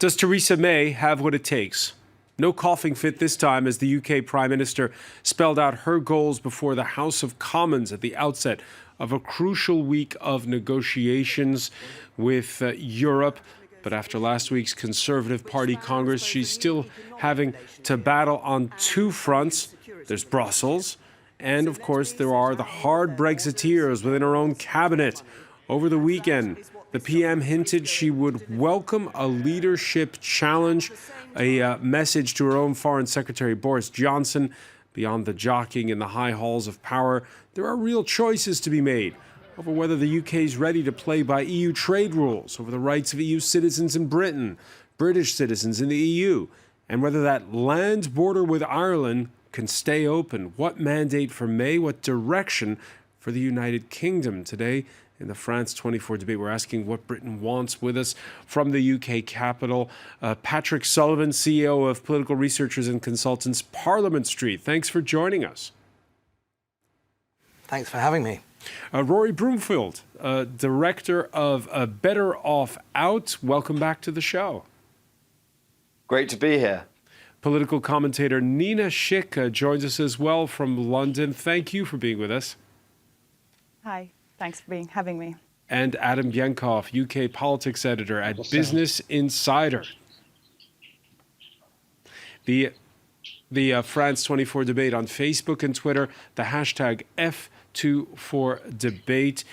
Does Theresa May have what it takes? No coughing fit this time as the UK Prime Minister spelled out her goals before the House of Commons at the outset of a crucial week of negotiations with Europe. But after last week's Conservative Party Congress, she's still having to battle on two fronts. There's Brussels, and of course there are the hard Brexiteers within her own cabinet. Over the weekend, the PM hinted she would welcome a leadership challenge, a message to her own Foreign Secretary Boris Johnson. Beyond the jockeying in the high halls of power, there are real choices to be made over whether the UK is ready to play by EU trade rules, over the rights of EU citizens in Britain, British citizens in the EU, and whether that land border with Ireland can stay open. What mandate for May? What direction for the United Kingdom? Today, in the France 24 debate, we're asking what Britain wants. With us from the UK capital, Patrick Sullivan, CEO of Political Researchers and Consultants, Parliament Street. Thanks for joining us. Thanks for having me. Rory Broomfield, Director of Better Off Out. Welcome back to the show. Great to be here. Political commentator Nina Schick joins us as well from London. Thank you for being with us. Hi. Thanks for having me. And Adam Bienkhoff, UK politics editor at Business Insider. The France 24 debate on Facebook and Twitter, the hashtag F24debate.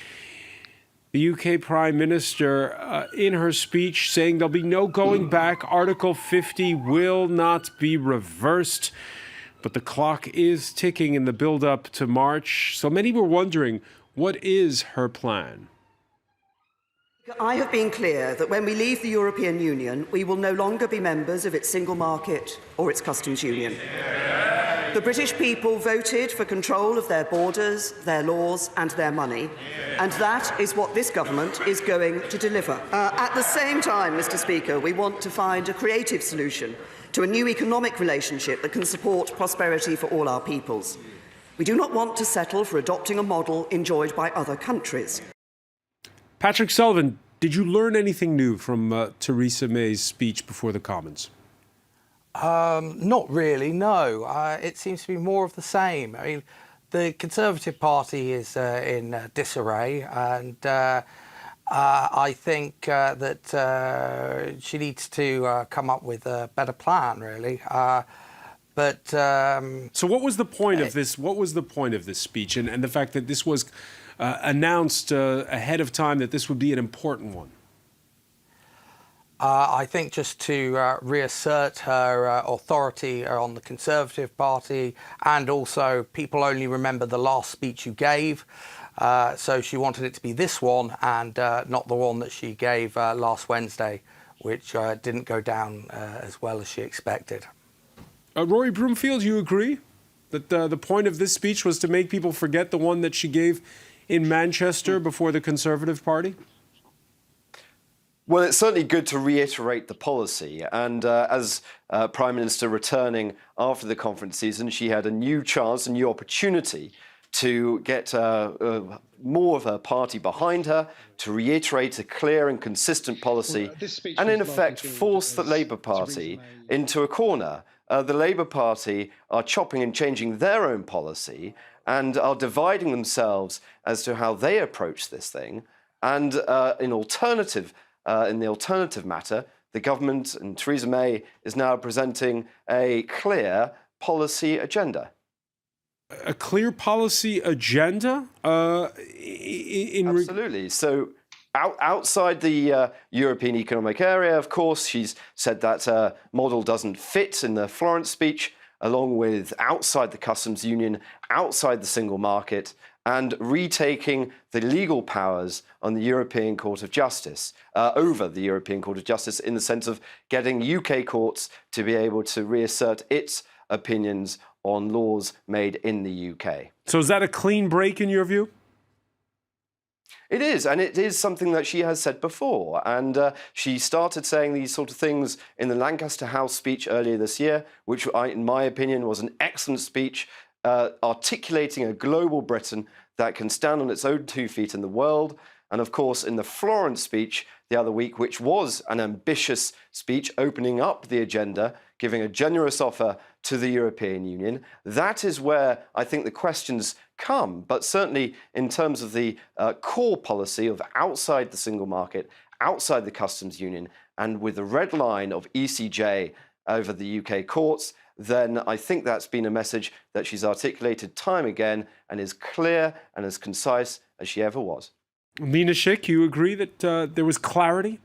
The UK Prime Minister, in her speech, saying there'll be no going back. Article 50 will not be reversed. But the clock is ticking in the build-up to March. So many were wondering, what is her plan? I have been clear that when we leave the European Union, we will no longer be members of its single market or its customs union. The British people voted for control of their borders, their laws and their money, and that is what this government is going to deliver. At the same time, Mr. Speaker, we want to find a creative solution to a new economic relationship that can support prosperity for all our peoples. We do not want to settle for adopting a model enjoyed by other countries. Patrick Sullivan, did you learn anything new from Theresa May's speech before the Commons? Not really, no. It seems to be more of the same. I mean, the Conservative Party is in disarray, and I think that she needs to come up with a better plan, really. So what was the point of this? What was the point of this speech, and the fact that this was announced ahead of time that this would be an important one? I think just to reassert her authority on the Conservative Party, and also people only remember the last speech you gave. So she wanted it to be this one and not the one that she gave last Wednesday, which didn't go down as well as she expected. Rory Broomfield, you agree that the point of this speech was to make people forget the one that she gave in Manchester before the Conservative Party? Well, it's certainly good to reiterate the policy. And as Prime Minister returning after the conference season, she had a new chance, a new opportunity to get more of her party behind her, to reiterate a clear and consistent policy, and in effect force the Labour Party into a corner. The Labour Party are chopping and changing their own policy and are dividing themselves as to how they approach this thing. And in the alternative matter, the government and Theresa May is now presenting a clear policy agenda. A clear policy agenda? Absolutely. So outside the European Economic Area, of course, she's said that model doesn't fit in the Florence speech, along with outside the customs union, outside the single market, and retaking the legal powers on the European Court of Justice, over the European Court of Justice, in the sense of getting UK courts to be able to reassert its opinions on laws made in the UK. So is that a clean break in your view? It is, and it is something that she has said before. And she started saying these sort of things in the Lancaster House speech earlier this year, which in my opinion was an excellent speech, articulating a global Britain that can stand on its own 2 feet in the world. And of course, in the Florence speech the other week, which was an ambitious speech opening up the agenda, giving a generous offer to the European Union, that is where I think the questions come. But certainly in terms of the core policy of outside the single market, outside the customs union, and with the red line of ECJ over the UK courts, then I think that's been a message that she's articulated time again and is clear and as concise as she ever was. Lena Schick, you agree that there was clarity?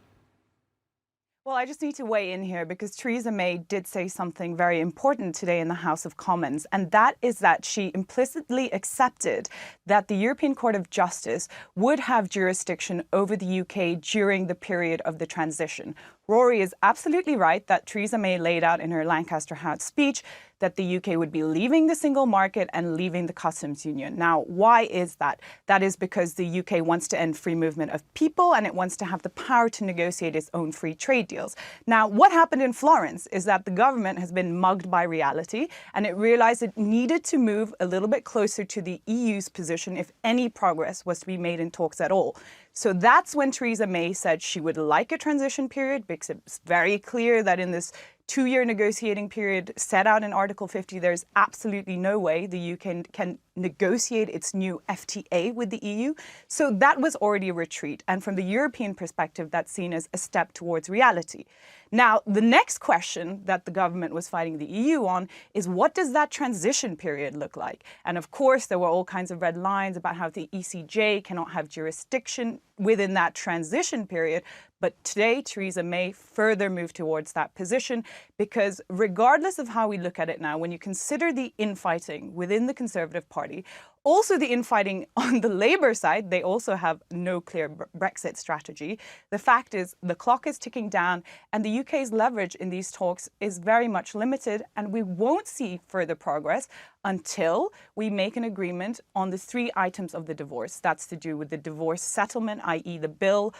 Well, I just need to weigh in here because Theresa May did say something very important today in the House of Commons, and that is that she implicitly accepted that the European Court of Justice would have jurisdiction over the UK during the period of the transition. Rory is absolutely right that Theresa May laid out in her Lancaster House speech that the UK would be leaving the single market and leaving the customs union. Now, why is that? That is because the UK wants to end free movement of people and it wants to have the power to negotiate its own free trade deals. Now, what happened in Florence is that the government has been mugged by reality and it realized it needed to move a little bit closer to the EU's position if any progress was to be made in talks at all. So that's when Theresa May said she would like a transition period, because it's very clear that in this 2-year negotiating period set out in Article 50, there's absolutely no way the UK can negotiate its new FTA with the EU. So that was already a retreat. And from the European perspective, that's seen as a step towards reality. Now, the next question that the government was fighting the EU on is what does that transition period look like? And of course, there were all kinds of red lines about how the ECJ cannot have jurisdiction within that transition period. But today, Theresa May further moved towards that position because regardless of how we look at it now, when you consider the infighting within the Conservative Party, also the infighting on the Labour side, they also have no clear Brexit strategy. The fact is the clock is ticking down and the UK's leverage in these talks is very much limited, and we won't see further progress until we make an agreement on the 3 items of the divorce. That's to do with the divorce settlement, i.e. the bill,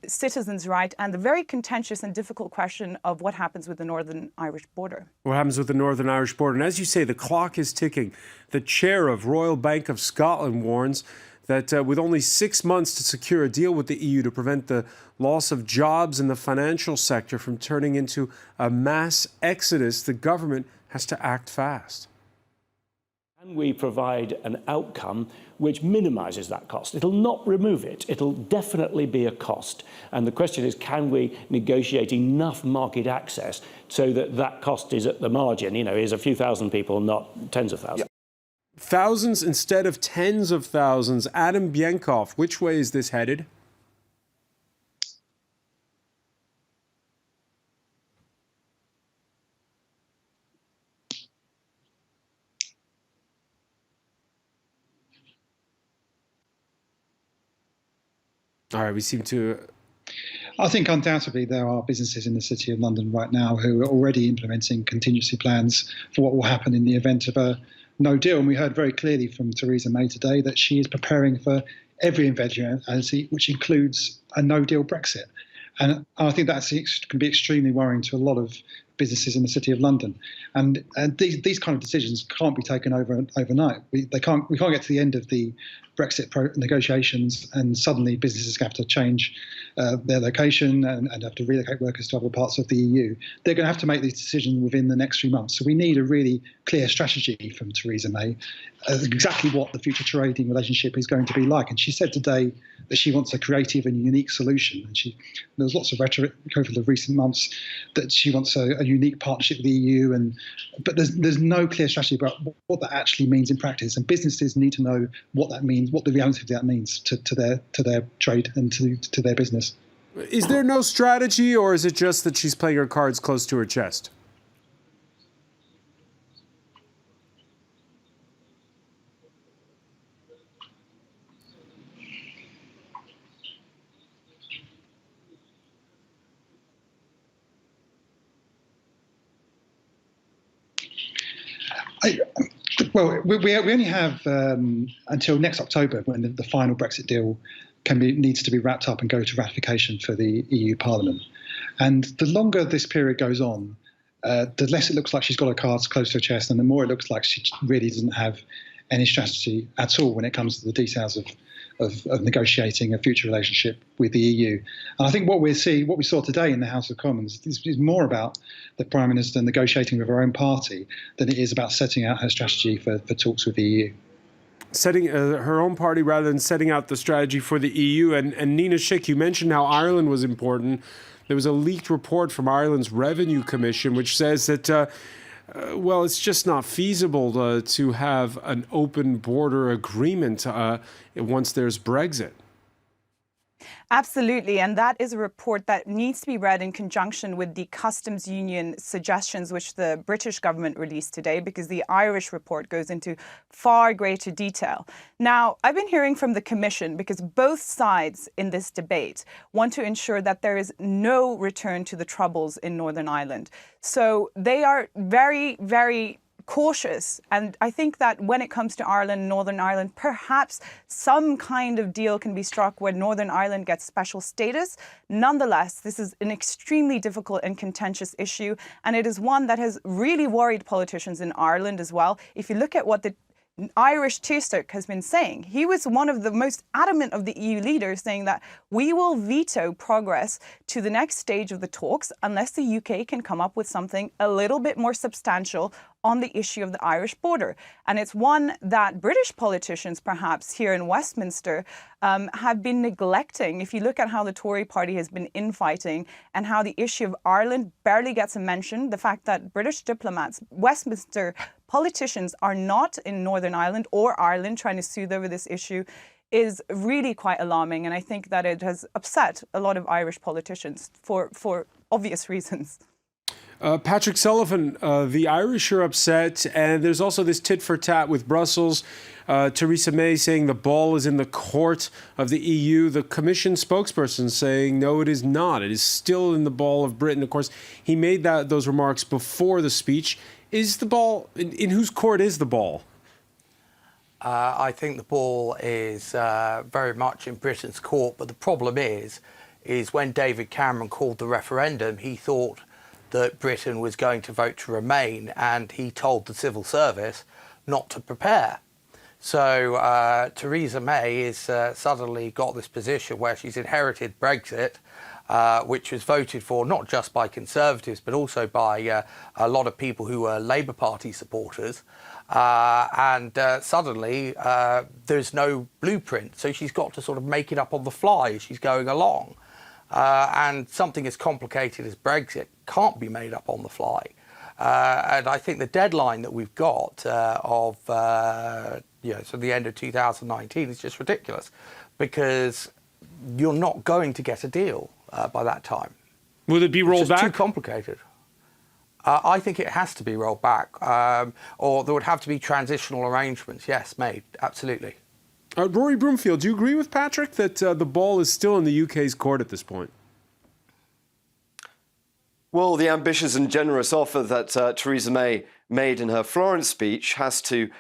citizens' right, and the very contentious and difficult question of what happens with the Northern Irish border. What happens with the Northern Irish border? And as you say, the clock is ticking. The chair of Royal Bank of Scotland warns that with only 6 months to secure a deal with the EU to prevent the loss of jobs in the financial sector from turning into a mass exodus, the government has to act fast. Can we provide an outcome which minimises that cost? It'll not remove it. It'll definitely be a cost. And the question is, can we negotiate enough market access so that that cost is at the margin? You know, is a few thousand people, not tens of thousands. Yeah. Thousands instead of tens of thousands. Adam Bienkhoff, which way is this headed? All right, we seem to... I think undoubtedly there are businesses in the City of London right now who are already implementing contingency plans for what will happen in the event of a no deal. And we heard very clearly from Theresa May today that she is preparing for every eventuality, which includes a no-deal Brexit. And I think that can be extremely worrying to a lot of businesses in the City of London. And these kind of decisions can't be taken overnight. We can't get to the end of the Brexit negotiations and suddenly businesses have to change their location and have to relocate workers to other parts of the EU. They're going to have to make these decisions within the next 3 months. So we need a really clear strategy from Theresa May, exactly what the future trading relationship is going to be like. And she said today that she wants a creative and unique solution. And there's lots of rhetoric over the recent months that she wants a unique partnership with the EU, but there's no clear strategy about what that actually means in practice. And businesses need to know what that means, what the reality of that means to their trade and to their business. Is there no strategy, or is it just that she's playing her cards close to her chest? Well, we only have until next October when the final Brexit deal needs to be wrapped up and go to ratification for the EU Parliament. And the longer this period goes on, the less it looks like she's got her cards close to her chest, and the more it looks like she really doesn't have any strategy at all when it comes to the details of negotiating a future relationship with the EU. And I think what we saw today in the House of Commons is more about the Prime Minister negotiating with her own party than it is about setting out her strategy for talks with the EU. Setting her own party rather than setting out the strategy for the EU. And Nina Schick, you mentioned how Ireland was important. There was a leaked report from Ireland's Revenue Commission which says that well, it's just not feasible to have an open border agreement once there's Brexit. Absolutely, and that is a report that needs to be read in conjunction with the customs union suggestions which the British government released today, because the Irish report goes into far greater detail. Now, I've been hearing from the Commission, because both sides in this debate want to ensure that there is no return to the Troubles in Northern Ireland. So they are very, very cautious. And I think that when it comes to Ireland, Northern Ireland, perhaps some kind of deal can be struck where Northern Ireland gets special status. Nonetheless, this is an extremely difficult and contentious issue, and it is one that has really worried politicians in Ireland as well. If you look at what the Irish Taoiseach has been saying, he was one of the most adamant of the EU leaders, saying that we will veto progress to the next stage of the talks unless the UK can come up with something a little bit more substantial on the issue of the Irish border. And it's one that British politicians, perhaps here in Westminster, have been neglecting. If you look at how the Tory party has been infighting and how the issue of Ireland barely gets a mention, the fact that British diplomats, Westminster politicians are not in Northern Ireland or Ireland trying to soothe over this issue is really quite alarming. And I think that it has upset a lot of Irish politicians for obvious reasons. Patrick Sullivan, the Irish are upset, and there's also this tit for tat with Brussels. Theresa May saying the ball is in the court of the EU. The Commission spokesperson saying, no, it is not. It is still in the ball of Britain. Of course, he made those remarks before the speech. Is the ball, in whose court is the ball? I think the ball is very much in Britain's court, but the problem is when David Cameron called the referendum, he thought that Britain was going to vote to remain, and he told the civil service not to prepare. So Theresa May is suddenly got this position where she's inherited Brexit, which was voted for not just by Conservatives but also by a lot of people who were Labour Party supporters. And suddenly there's no blueprint, so she's got to sort of make it up on the fly as she's going along. And something as complicated as Brexit can't be made up on the fly. And I think the deadline that we've got of so the end of 2019 is just ridiculous, because you're not going to get a deal by that time. Will it be rolled back? It's too complicated. I think it has to be rolled back, or there would have to be transitional arrangements, yes, made, absolutely. Rory Broomfield, do you agree with Patrick that the ball is still in the UK's court at this point? Well, the ambitious and generous offer that Theresa May made in her Florence speech has to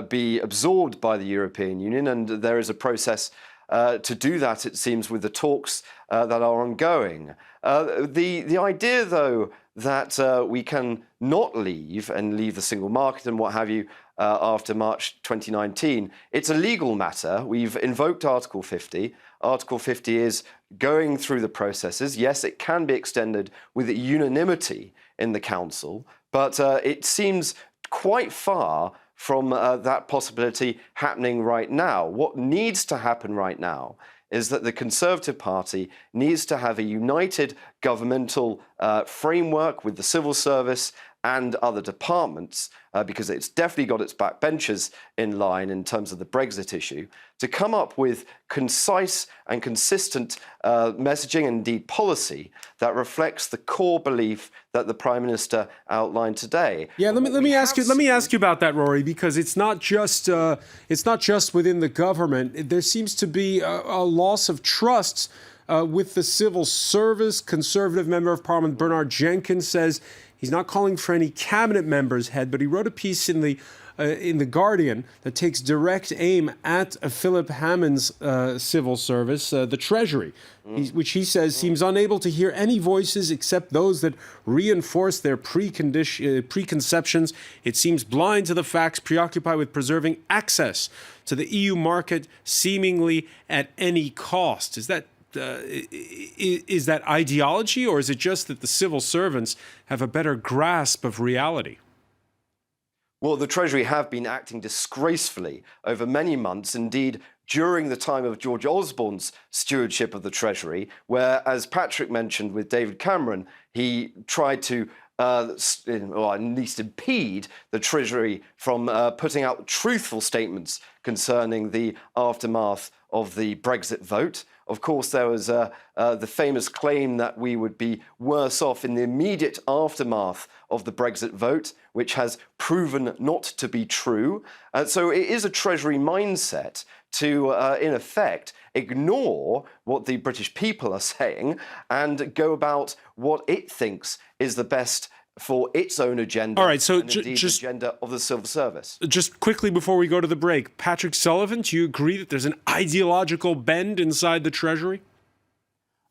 be absorbed by the European Union, and there is a process to do that, it seems, with the talks that are ongoing. The idea, though, that we can not leave the single market and what have you after March 2019, it's a legal matter. We've invoked Article 50. Article 50 is going through the processes. Yes, it can be extended with unanimity in the Council, but it seems quite far from that possibility happening right now. What needs to happen right now is that the Conservative Party needs to have a united governmental framework with the civil service and other departments, because it's definitely got its backbenchers in line in terms of the Brexit issue, to come up with concise and consistent messaging and indeed policy that reflects the core belief that the Prime Minister outlined today. Yeah, let me ask you about that, Rory, because it's not just within the government. There seems to be a loss of trust with the civil service. Conservative Member of Parliament Bernard Jenkins says he's not calling for any cabinet members' head, but he wrote a piece in the in The Guardian that takes direct aim at Philip Hammond's civil service, the Treasury, which he says seems unable to hear any voices except those that reinforce their preconceptions. It seems blind to the facts, preoccupied with preserving access to the EU market, seemingly at any cost. Is that ideology, or is it just that the civil servants have a better grasp of reality? Well, the Treasury have been acting disgracefully over many months, indeed during the time of George Osborne's stewardship of the Treasury, where, as Patrick mentioned with David Cameron, he tried to or at least impede the Treasury from putting out truthful statements concerning the aftermath of the Brexit vote. Of course, there was the famous claim that we would be worse off in the immediate aftermath of the Brexit vote, which has proven not to be true. So it is a Treasury mindset to, in effect, ignore what the British people are saying and go about what it thinks is the best for its own agenda. All right, so and indeed the agenda of the civil service. Just quickly before we go to the break, Patrick Sullivan, do you agree that there's an ideological bend inside the Treasury?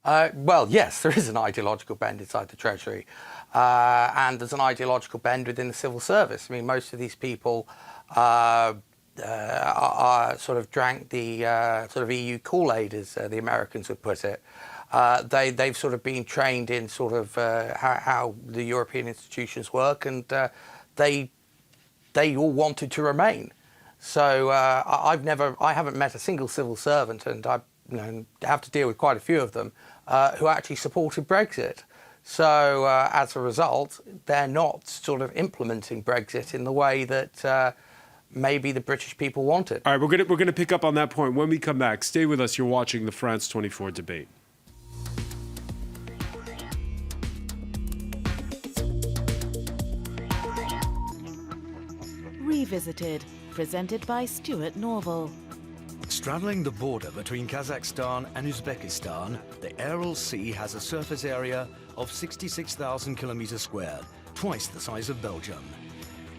Well, yes, there is an ideological bend inside the Treasury. And there's an ideological bend within the civil service. I mean, most of these people sort of drank the sort of EU Kool-Aid, as the Americans would put it. They've sort of been trained in sort of how the European institutions work, and they all wanted to remain. So I haven't met a single civil servant, and I have to deal with quite a few of them, who actually supported Brexit. So as a result, they're not sort of implementing Brexit in the way that maybe the British people wanted. All right, we're gonna pick up on that point when we come back. Stay with us. You're watching the France 24 debate. Revisited, presented by Stuart Norval. Straddling the border between Kazakhstan and Uzbekistan, the Aral Sea has a surface area of 66,000 kilometers squared, twice the size of Belgium.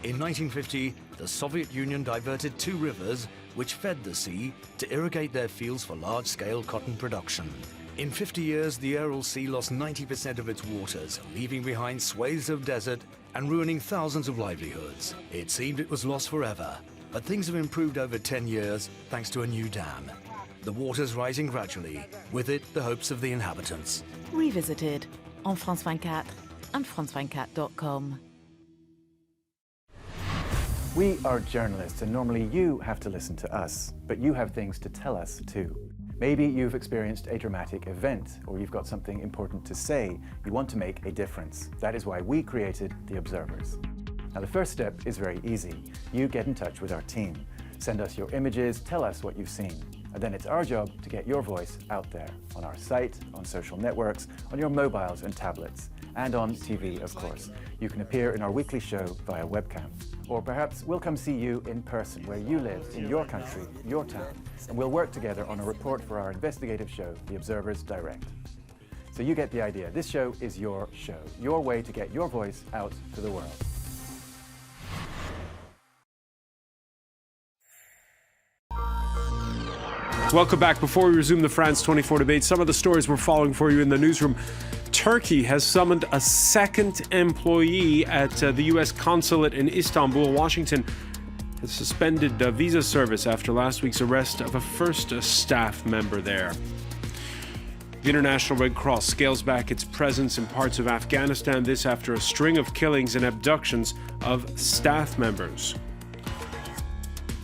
In 1950, the Soviet Union diverted two rivers which fed the sea to irrigate their fields for large-scale cotton production. In 50 years, the Aral Sea lost 90% of its waters, leaving behind swathes of desert and ruining thousands of livelihoods. It seemed it was lost forever, but things have improved over 10 years thanks to a new dam. The water's rising gradually, with it the hopes of the inhabitants. Revisited on France 24 and France24.com. We are journalists, and normally you have to listen to us, but you have things to tell us too. Maybe you've experienced a dramatic event, or you've got something important to say. You want to make a difference. That is why we created The Observers. Now, the first step is very easy. You get in touch with our team. Send us your images, tell us what you've seen. And then it's our job to get your voice out there, on our site, on social networks, on your mobiles and tablets, and on TV, of course. You can appear in our weekly show via webcam. Or perhaps we'll come see you in person, where you live, in your country, your town, and we'll work together on a report for our investigative show, The Observers Direct. So you get the idea. This show is your show, your way to get your voice out to the world. Welcome back. Before we resume the France 24 debate, some of the stories we're following for you in the newsroom. Turkey has summoned a second employee at the U.S. consulate in Istanbul. Washington has suspended visa service after last week's arrest of a first staff member there. The International Red Cross scales back its presence in parts of Afghanistan, this after a string of killings and abductions of staff members.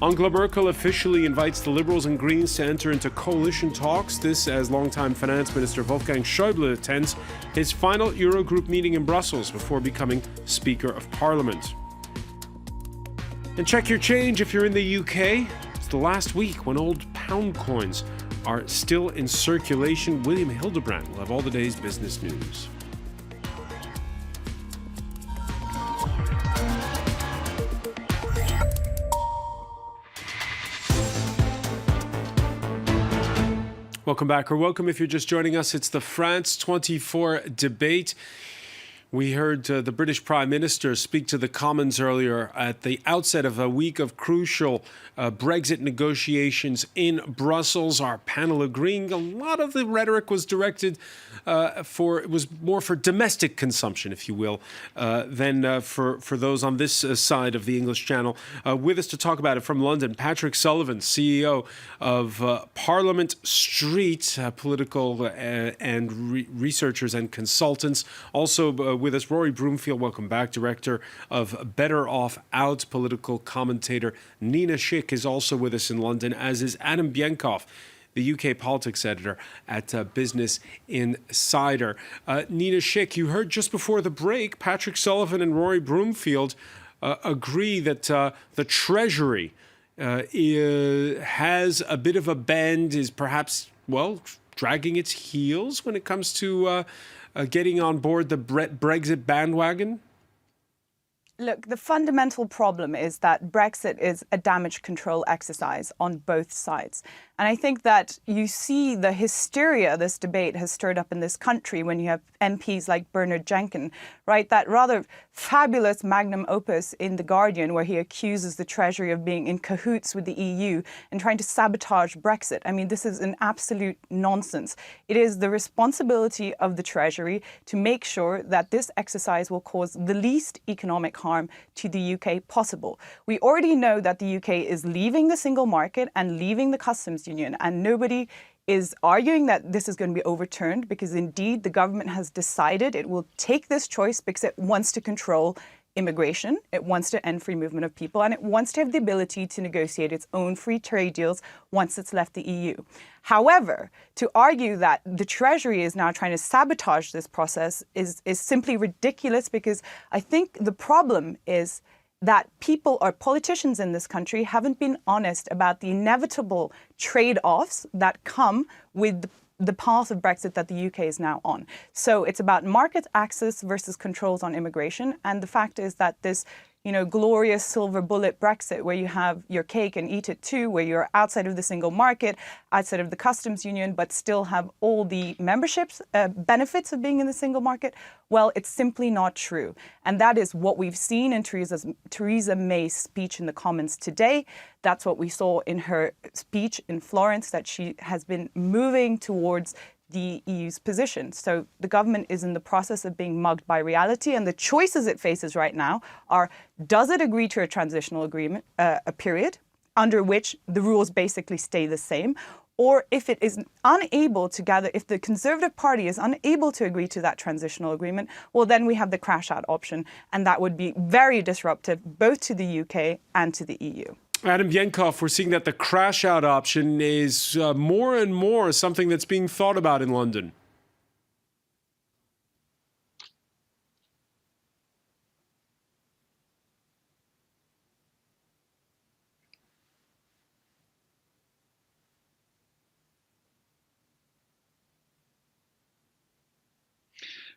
Angela Merkel officially invites the Liberals and Greens to enter into coalition talks. This as longtime Finance Minister Wolfgang Schäuble attends his final Eurogroup meeting in Brussels before becoming Speaker of Parliament. And check your change if you're in the UK. It's the last week when old pound coins are still in circulation. William Hildebrand will have all the day's business news. Welcome back, or welcome if you're just joining us. It's the France 24 debate. We heard the British Prime Minister speak to the Commons earlier at the outset of a week of crucial Brexit negotiations in Brussels. Our panel agreeing a lot of the rhetoric was directed it was more for domestic consumption, if you will, than for those on this side of the English Channel. With us to talk about it from London, Patrick Sullivan, CEO of Parliament Street, political and researchers and consultants. Also with us, Rory Broomfield, welcome back, director of Better Off Out, political commentator. Nina Schick is also with us in London, as is Adam Bienkhoff, the UK politics editor at Business Insider. Nina Schick, you heard just before the break, Patrick Sullivan and Rory Broomfield agree that the Treasury has a bit of a bend, is perhaps, well, dragging its heels when it comes to getting on board the Brexit bandwagon? Look, the fundamental problem is that Brexit is a damage control exercise on both sides. And I think that you see the hysteria this debate has stirred up in this country when you have MPs like Bernard Jenkins, right? That rather fabulous magnum opus in The Guardian where he accuses the Treasury of being in cahoots with the EU and trying to sabotage Brexit. I mean, this is an absolute nonsense. It is the responsibility of the Treasury to make sure that this exercise will cause the least economic harm to the UK possible. We already know that the UK is leaving the single market and leaving the customs union, and nobody is arguing that this is going to be overturned, because indeed the government has decided it will take this choice because it wants to control immigration, it wants to end free movement of people, and it wants to have the ability to negotiate its own free trade deals once it's left the EU. However, to argue that the Treasury is now trying to sabotage this process is simply ridiculous, because I think the problem is that people or politicians in this country haven't been honest about the inevitable trade-offs that come with the path of Brexit that the UK is now on. So it's about market access versus controls on immigration. And the fact is that this, glorious silver bullet Brexit, where you have your cake and eat it too, where you're outside of the single market, outside of the customs union, but still have all the memberships, benefits of being in the single market, well, it's simply not true. And that is what we've seen in Theresa May's speech in the Commons today. That's what we saw in her speech in Florence, that she has been moving towards the EU's position. So the government is in the process of being mugged by reality, and the choices it faces right now are, does it agree to a transitional agreement, a period, under which the rules basically stay the same, or if it is unable to gather, if the Conservative Party is unable to agree to that transitional agreement, well, then we have the crash out option, and that would be very disruptive both to the UK and to the EU. Adam Bienkhoff, we're seeing that the crash-out option is more and more something that's being thought about in London.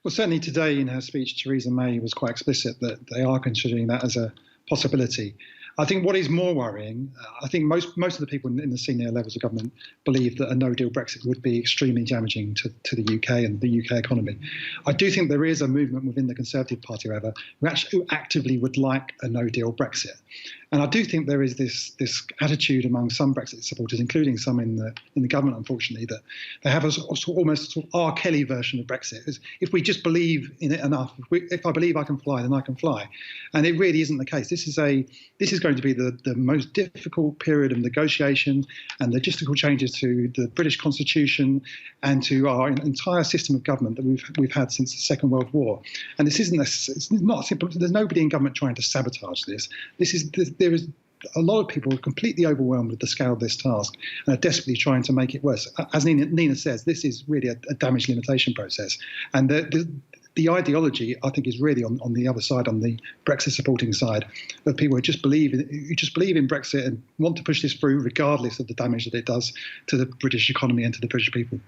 Well, certainly today in her speech, Theresa May was quite explicit that they are considering that as a possibility. I think what is more worrying, I think most of the people in the senior levels of government believe that a no-deal Brexit would be extremely damaging to the UK and the UK economy. I do think there is a movement within the Conservative Party, however, who actively would like a no-deal Brexit. And I do think there is this attitude among some Brexit supporters, including some in the government, unfortunately, that they have almost sort of R. Kelly version of Brexit. If we just believe in it enough, if I believe I can fly, then I can fly. And it really isn't the case. This is going to be the most difficult period of negotiation and logistical changes to the British Constitution and to our entire system of government that we've had since the Second World War. And this isn't it's not simple. There's nobody in government trying to sabotage this. There is a lot of people are completely overwhelmed with the scale of this task and are desperately trying to make it worse. As Nina says, this is really a damage limitation process. And the ideology, I think, is really on the other side, on the Brexit supporting side, of people who just believe in Brexit and want to push this through regardless of the damage that it does to the British economy and to the British people.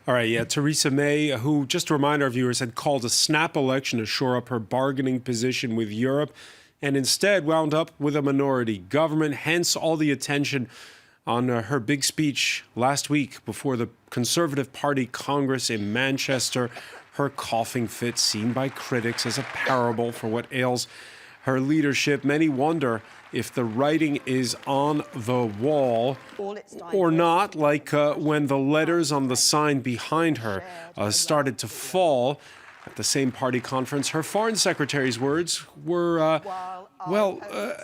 All right, yeah, Theresa May, who, just to remind our viewers, had called a snap election to shore up her bargaining position with Europe, and instead wound up with a minority government, hence all the attention on her big speech last week before the Conservative Party Congress in Manchester. Her coughing fit, seen by critics as a parable for what ails her leadership. Many wonder if the writing is on the wall or not, like when the letters on the sign behind her started to fall. At the same party conference, her foreign secretary's words were,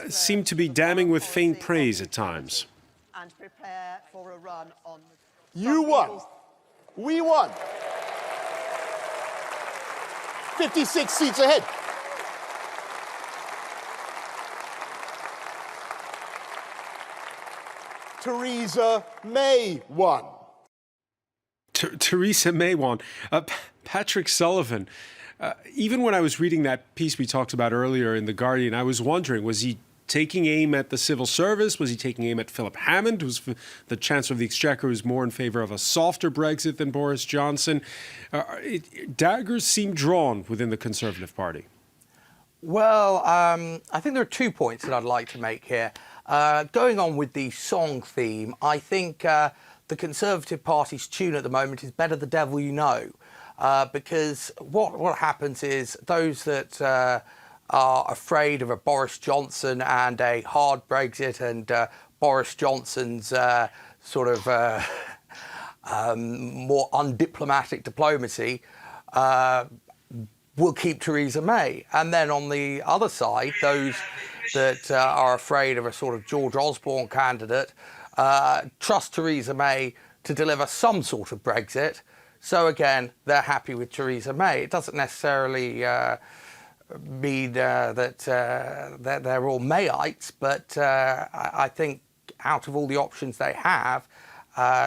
seemed to be damning with faint praise at times. And prepare for a run on. You won. We won. 56 seats ahead. Theresa May won. Theresa May won. Patrick Sullivan, even when I was reading that piece we talked about earlier in The Guardian, I was wondering, was he taking aim at the civil service? Was he taking aim at Philip Hammond, who's the Chancellor of the Exchequer, who's more in favour of a softer Brexit than Boris Johnson? Daggers seem drawn within the Conservative Party. Well, I think there are 2 points that I'd like to make here. Going on with the song theme, I think the Conservative Party's tune at the moment is Better the Devil You Know, because what happens is those that are afraid of a Boris Johnson and a hard Brexit and Boris Johnson's more undiplomatic diplomacy will keep Theresa May. And then on the other side, those that are afraid of a sort of George Osborne candidate trust Theresa May to deliver some sort of Brexit. So again, they're happy with Theresa May. It doesn't necessarily mean that they're all Mayites, but I think out of all the options they have,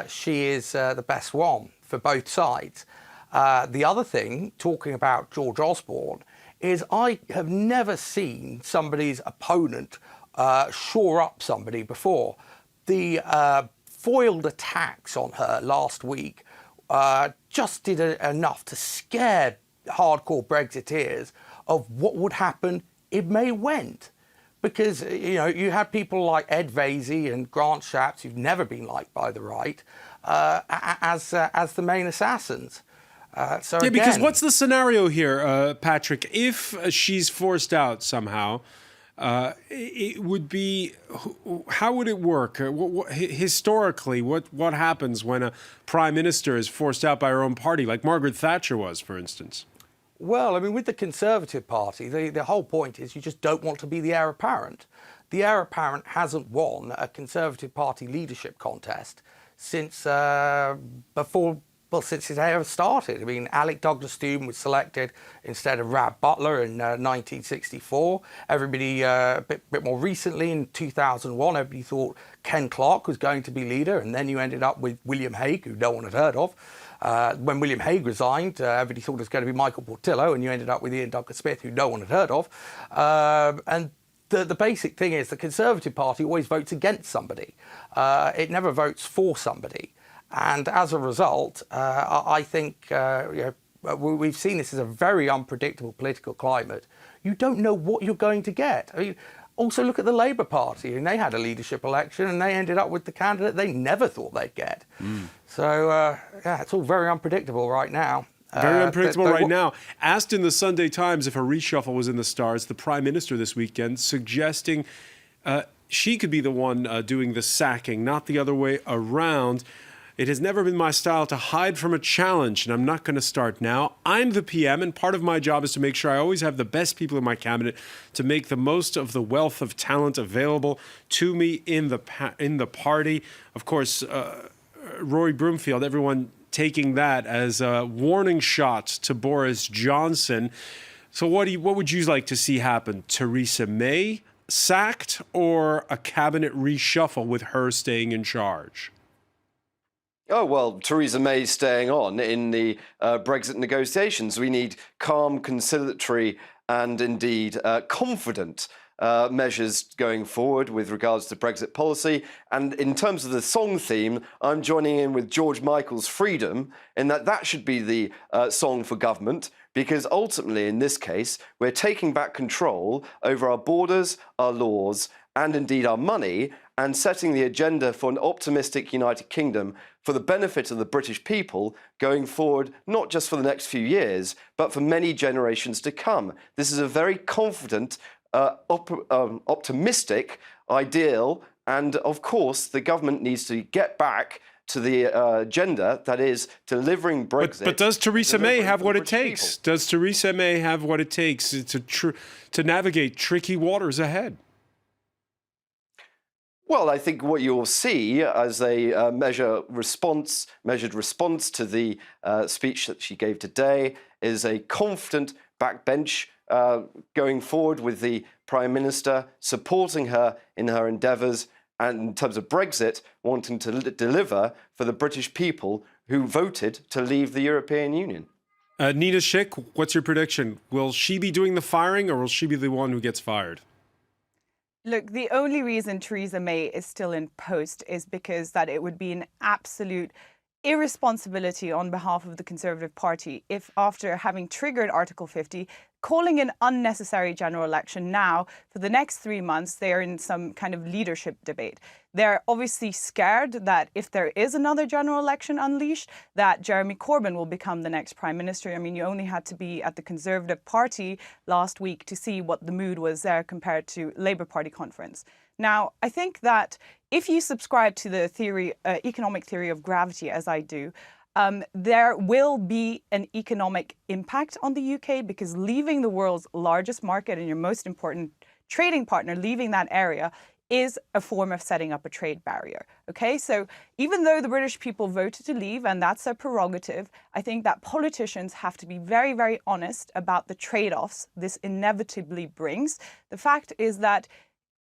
she is the best one for both sides. The other thing, talking about George Osborne, is I have never seen somebody's opponent shore up somebody before. The foiled attacks on her last week just did enough to scare hardcore Brexiteers of what would happen if May went. Because, you had people like Ed Vaizey and Grant Shapps, who've never been liked by the right, as the main assassins. Because what's the scenario here, Patrick? If she's forced out somehow, it would be, how would it work? Historically, what happens when a prime minister is forced out by her own party, like Margaret Thatcher was, for instance? Well, I mean, with the Conservative Party, the whole point is you just don't want to be the heir apparent. The heir apparent hasn't won a Conservative Party leadership contest since since it ever started. I mean, Alec Douglas-Stone was selected instead of Rab Butler in 1964. Everybody, a bit more recently, in 2001, everybody thought Ken Clarke was going to be leader, and then you ended up with William Hague, who no one had heard of. When William Hague resigned, everybody thought it was going to be Michael Portillo, and you ended up with Ian Duncan-Smith, who no one had heard of. And the basic thing is the Conservative Party always votes against somebody. It never votes for somebody. And as a result, I think we've seen this as a very unpredictable political climate. You don't know what you're going to get. I mean, also look at the Labour Party, and they had a leadership election and they ended up with the candidate they never thought they'd get. So, it's all very unpredictable right now. Very unpredictable right now. Asked in the Sunday Times if a reshuffle was in the stars, the Prime Minister this weekend suggesting she could be the one doing the sacking, not the other way around. It has never been my style to hide from a challenge, and I'm not going to start now. I'm the PM, and part of my job is to make sure I always have the best people in my cabinet to make the most of the wealth of talent available to me in the party. Of course, Rory Broomfield, everyone taking that as a warning shot to Boris Johnson. So what would you like to see happen? Theresa May sacked or a cabinet reshuffle with her staying in charge? Oh, well, Theresa May staying on in the Brexit negotiations. We need calm, conciliatory and indeed confident measures going forward with regards to Brexit policy. And in terms of the song theme, I'm joining in with George Michael's Freedom, in that should be the song for government, because ultimately, in this case, we're taking back control over our borders, our laws, and indeed our money. and setting the agenda for an optimistic United Kingdom for the benefit of the British people going forward, not just for the next few years, but for many generations to come. This is a very confident, optimistic ideal, and of course the government needs to get back to the agenda that is delivering Brexit. But does Theresa May have what it takes? Does Theresa May have what it takes to navigate tricky waters ahead? Well, I think what you'll see as they measured response to the speech that she gave today is a confident backbench going forward with the Prime Minister supporting her in her endeavours, and in terms of Brexit, wanting to deliver for the British people who voted to leave the European Union. Nina Schick, what's your prediction? Will she be doing the firing, or will she be the one who gets fired? Look, the only reason Theresa May is still in post is because that it would be an absolute irresponsibility on behalf of the Conservative Party if, after having triggered Article 50, calling an unnecessary general election now, for the next 3 months, they're in some kind of leadership debate. They're obviously scared that if there is another general election unleashed, that Jeremy Corbyn will become the next Prime Minister. I mean, you only had to be at the Conservative Party last week to see what the mood was there compared to Labour Party conference. Now, I think that if you subscribe to the theory, economic theory of gravity, as I do, there will be an economic impact on the UK, because leaving the world's largest market and your most important trading partner, leaving that area, is a form of setting up a trade barrier. Okay, so even though the British people voted to leave, and that's a prerogative, I think that politicians have to be very, very honest about the trade-offs this inevitably brings. The fact is that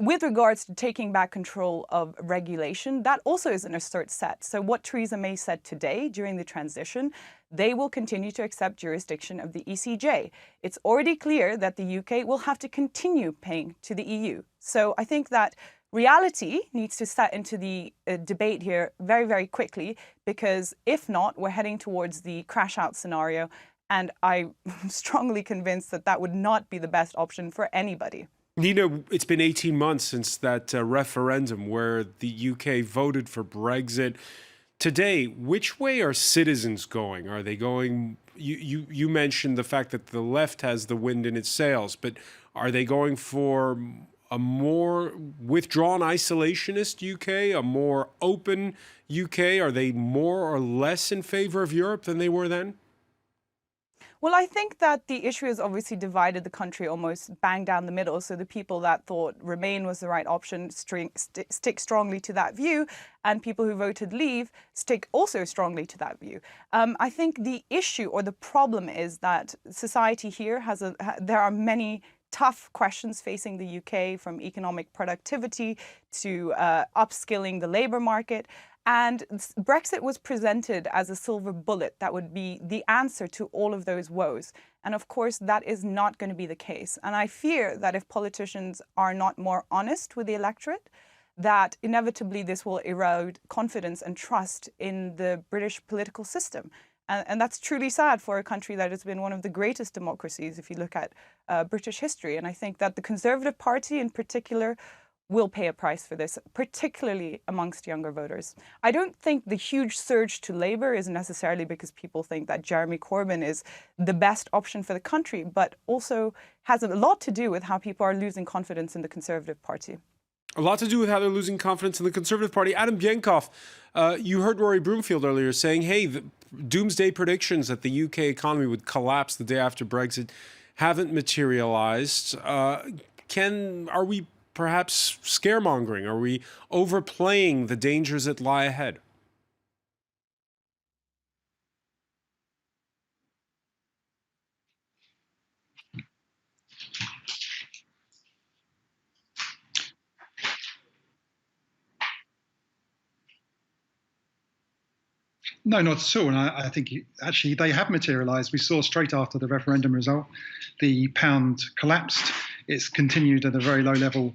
with regards to taking back control of regulation, that also is an assert set. So what Theresa May said today during the transition, they will continue to accept jurisdiction of the ECJ. It's already clear that the UK will have to continue paying to the EU. So I think that reality needs to set into the debate here very, very quickly, because if not, we're heading towards the crash out scenario. And I'm strongly convinced that that would not be the best option for anybody. Nina, it's been 18 months since that referendum where the UK voted for Brexit. Today, which way are citizens going? Are they going... You mentioned the fact that the left has the wind in its sails, but are they going for a more withdrawn isolationist UK, a more open UK? Are they more or less in favor of Europe than they were then? Well, I think that the issue has obviously divided the country almost bang down the middle. So the people that thought Remain was the right option stick strongly to that view, and people who voted Leave stick also strongly to that view. I think the issue or the problem is that society here there are many tough questions facing the UK, from economic productivity to upskilling the labour market. And Brexit was presented as a silver bullet that would be the answer to all of those woes. And of course, that is not going to be the case. And I fear that if politicians are not more honest with the electorate, that inevitably this will erode confidence and trust in the British political system. And that's truly sad for a country that has been one of the greatest democracies if you look at British history. And I think that the Conservative Party in particular will pay a price for this, particularly amongst younger voters. I don't think the huge surge to Labour is necessarily because people think that Jeremy Corbyn is the best option for the country, but also has a lot to do with how people are losing confidence in the Conservative Party. A lot to do with how they're losing confidence in the Conservative Party. Adam Bienkhoff, you heard Rory Broomfield earlier saying, hey, the doomsday predictions that the UK economy would collapse the day after Brexit haven't materialized. Are we perhaps scaremongering? Are we overplaying the dangers that lie ahead? No, not at all. And I think actually they have materialised. We saw straight after the referendum result, the pound collapsed. It's continued at a very low level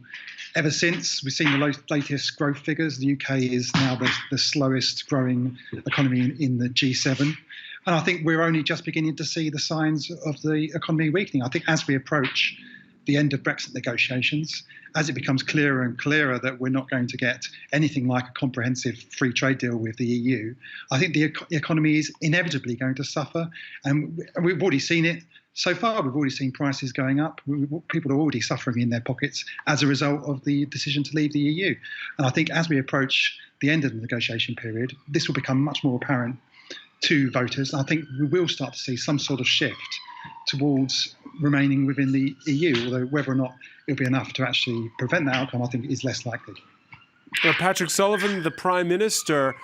ever since. We've seen the latest growth figures. The UK is now the slowest growing economy in the G7. And I think we're only just beginning to see the signs of the economy weakening. I think as we approach the end of Brexit negotiations, as it becomes clearer and clearer that we're not going to get anything like a comprehensive free trade deal with the EU, I think the economy is inevitably going to suffer. And we've already seen it so far. We've already seen prices going up. People are already suffering in their pockets as a result of the decision to leave the EU. And I think as we approach the end of the negotiation period, this will become much more apparent to voters. I think we will start to see some sort of shift towards remaining within the EU, although whether or not it'll be enough to actually prevent that outcome, I think is less likely. Patrick Sullivan, the Prime Minister,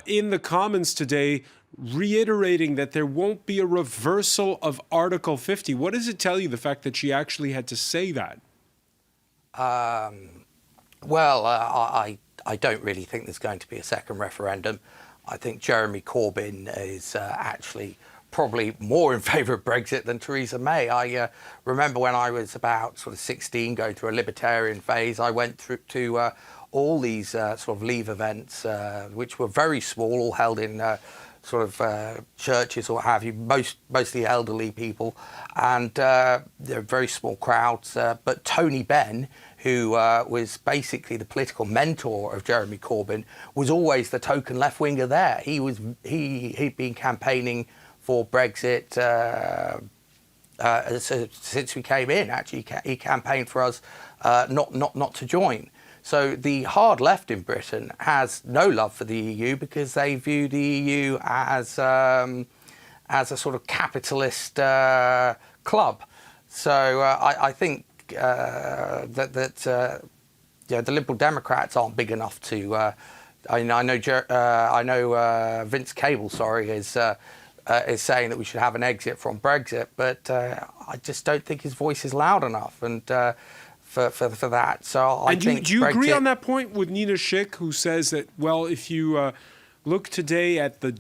in the Commons today, reiterating that there won't be a reversal of Article 50. What does it tell you, the fact that she actually had to say that? Well, I don't really think there's going to be a second referendum. I think Jeremy Corbyn is actually probably more in favour of Brexit than Theresa May. I remember when I was about sort of 16, going through a libertarian phase, I went through to all these sort of Leave events, which were very small, all held in sort of churches or what have you, mostly elderly people, and they're very small crowds. But Tony Benn, who was basically the political mentor of Jeremy Corbyn, was always the token left-winger there. He'd been campaigning for Brexit since we came in. Actually, he campaigned for us not to join. So the hard left in Britain has no love for the EU because they view the EU as a sort of capitalist club. So I think that the Liberal Democrats aren't big enough to. I know Vince Cable, is saying that we should have an exit from Brexit, but I just don't think his voice is loud enough, and for that. So I think. Do you agree on that point with Nina Schick, who says that, well, if you look today at the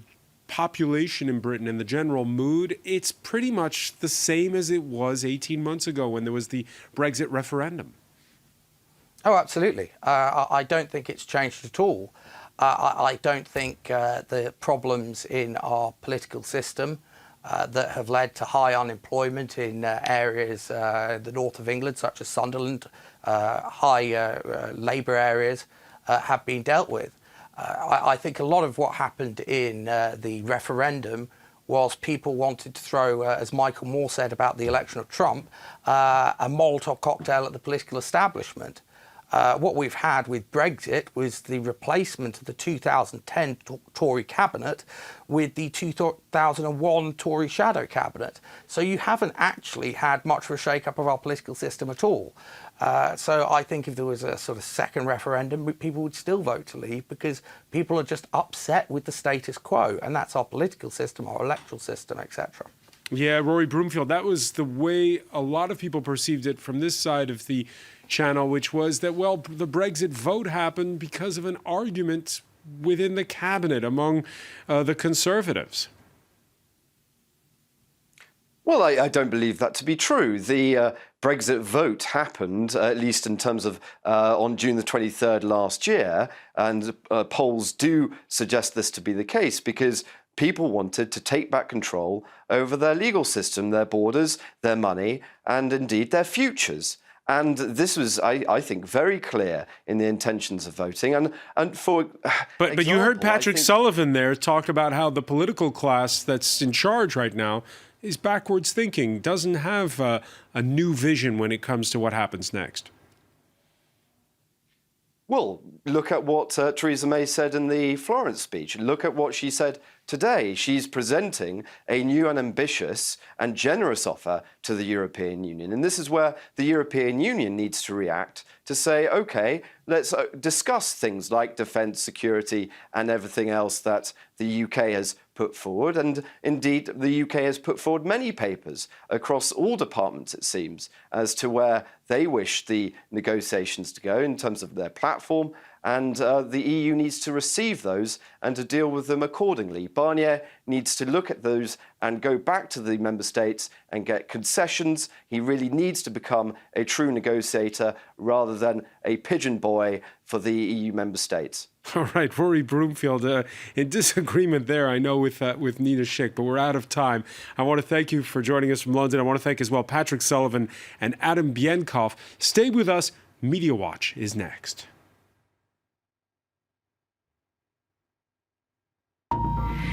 population in Britain and the general mood, it's pretty much the same as it was 18 months ago when there was the Brexit referendum? Oh, absolutely. I don't think it's changed at all. I don't think the problems in our political system that have led to high unemployment in areas in the north of England, such as Sunderland, high labour areas, have been dealt with. I think a lot of what happened in the referendum was people wanted to throw, as Michael Moore said about the election of Trump, a Molotov cocktail at the political establishment. What we've had with Brexit was the replacement of the 2010 Tory cabinet with the 2001 Tory shadow cabinet. So you haven't actually had much of a shake-up of our political system at all. So I think if there was a sort of second referendum, people would still vote to leave because people are just upset with the status quo, and that's our political system, our electoral system, etc. Yeah, Rory Broomfield, that was the way a lot of people perceived it from this side of the channel, which was that, well, the Brexit vote happened because of an argument within the cabinet among the Conservatives. Well, I don't believe that to be true. The Brexit vote happened, at least in terms of on June the 23rd last year, and polls do suggest this to be the case because people wanted to take back control over their legal system, their borders, their money, and indeed their futures. And this was, I think, very clear in the intentions of voting. And for but you heard Patrick Sullivan there talk about how the political class that's in charge right now is backwards thinking, doesn't have a new vision when it comes to what happens next. Well, look at what Theresa May said in the Florence speech. Look at what she said today. She's presenting a new and ambitious and generous offer to the European Union. And this is where the European Union needs to react to say, OK, let's discuss things like defence, security and everything else that the UK has put forward. And indeed, the UK has put forward many papers across all departments, it seems, as to where they wish the negotiations to go in terms of their platform and the EU needs to receive those and to deal with them accordingly. Barnier needs to look at those and go back to the member states and get concessions. He really needs to become a true negotiator rather than a pigeon boy for the EU member states. All right, Rory Broomfield, in disagreement there, I know, with Nina Schick, but we're out of time. I want to thank you for joining us from London. I want to thank as well Patrick Sullivan and Adam Bienkopf. Stay with us. Media Watch is next.